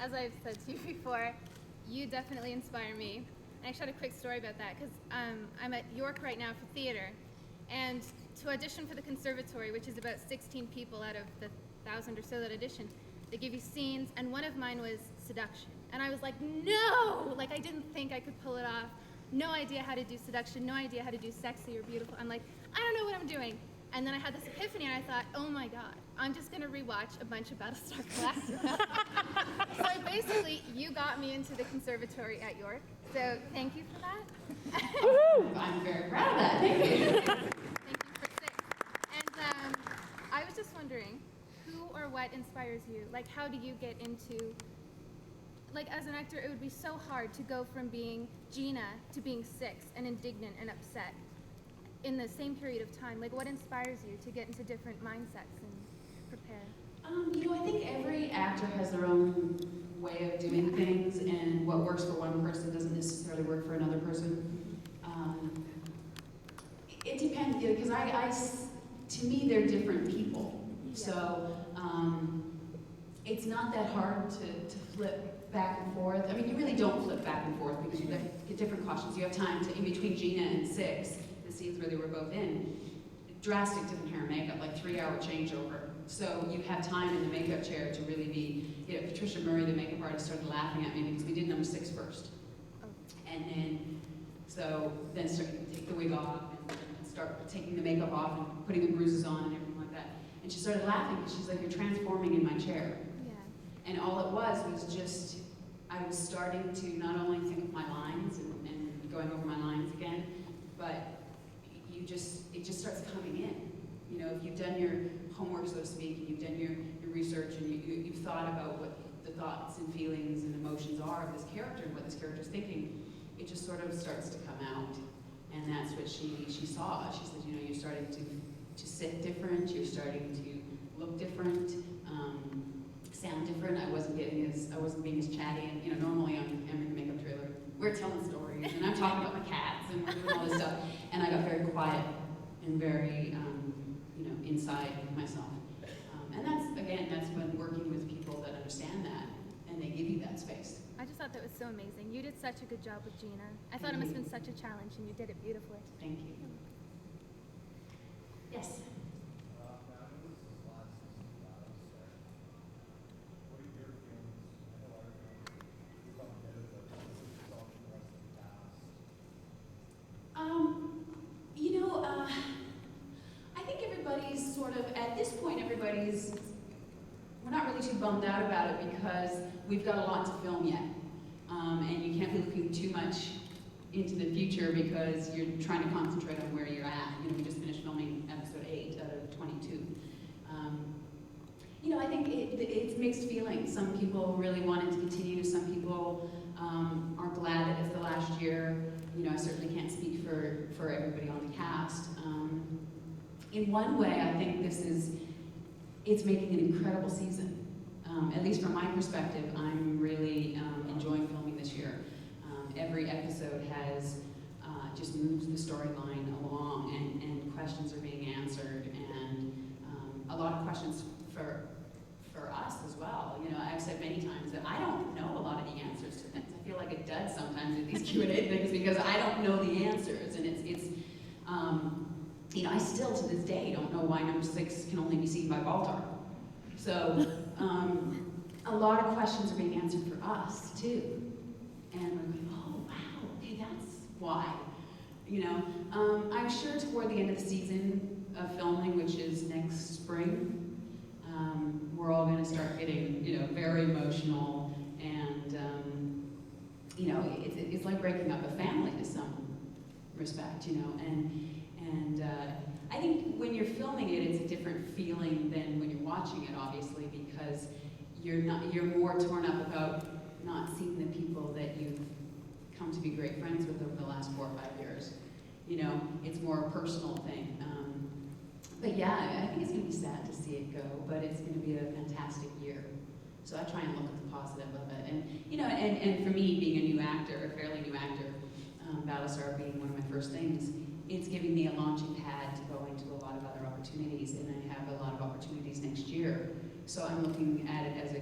as I've said to you before, you definitely inspire me. And I actually had a quick story about that, because I'm at York right now for theater, and to audition for the conservatory, which is about 16 people out of the 1,000 or so that audition, they give you scenes, and one of mine was seduction. And I was like, no! Like, I didn't think I could pull it off. No idea how to do seduction, no idea how to do sexy or beautiful. I'm like, I don't know what I'm doing. And then I had this epiphany, and I thought, oh my God, I'm just gonna rewatch a bunch of Battlestar Galactica. So basically, you got me into the conservatory at York. So thank you for that. I'm very proud of that. Thank you. Thank you for saying. And I was just wondering, who or what inspires you? Like, how do you get into, like, as an actor, it would be so hard to go from being Gina to being 6 and indignant and upset in the same period of time. Like, what inspires you to get into different mindsets and prepare? I think every actor has their own way of doing things, and what works for one person doesn't necessarily work for another person. It depends, because to me, they're different people. Yeah. So it's not that hard to flip back and forth. I mean, you really don't flip back and forth because you get different cautions. You have time to, in between Gina and 6, the scenes where they were both in, drastic different hair and makeup, like 3-hour changeover. So you have time in the makeup chair to really be, Patricia Murray, the makeup artist, started laughing at me because we did number 6 first. And then, started to take the wig off and start taking the makeup off and putting the bruises on and everything like that. And she started laughing because she's like, you're transforming in my chair. Yeah. And all it was just, I was starting to not only think of my lines and going over my lines again, but it just starts coming in. If you've done your homework, so to speak, and you've done your research, and you've thought about what the thoughts and feelings and emotions are of this character and what this character's thinking, it just sort of starts to come out. And that's what she saw. She said, you're starting to sit different, you're starting to look different, sound different. I wasn't being as chatty, and normally I'm in the makeup trailer. We're telling stories, and I'm talking about my cats, and we're doing all this stuff. And I got very quiet and very, inside myself. And that's when working with people that understand that, and they give you that space. I just thought that was so amazing. You did such a good job with Gina. I thought it must have been such a challenge, and you did it beautifully. Thank you. Yes? I think everybody's sort of, at this point, we're not really too bummed out about it because we've got a lot to film yet. And you can't be looking too much into the future because you're trying to concentrate on where you're at. We just finished filming episode 8 out of 22. I think it's mixed feelings. Some people really want it to continue. Some people are glad that it's the last year. I certainly can't speak for everybody on the cast. In one way, I think it's making an incredible season. At least from my perspective, I'm really enjoying filming this year. Every episode has just moves the storyline along, and questions are being answered, and a lot of questions for us as well. I've said many times that I don't know a lot of the answers to things. I feel like a dud sometimes with these Q&A things because I don't know the answers, and I still to this day don't know why number 6 can only be seen by Baltar. So a lot of questions are being answered for us too, and we're going, oh wow, okay, that's why. I'm sure toward the end of the season of filming, which is next spring, we're all going to start getting, very emotional, and it's like breaking up a family to some respect, and I think when you're filming it, it's a different feeling than when you're watching it, obviously, because you're more torn up about not seeing the people that you've come to be great friends with over the last 4 or 5 years. It's more a personal thing. But yeah, I think it's going to be sad to see it go, but it's going to be a fantastic year. So I try and look at the positive of it. And and for me, being a new actor, a fairly new actor, Battlestar being one of my first things, it's giving me a launching pad to go into a lot of other opportunities, and I have a lot of opportunities next year. So I'm looking at it as a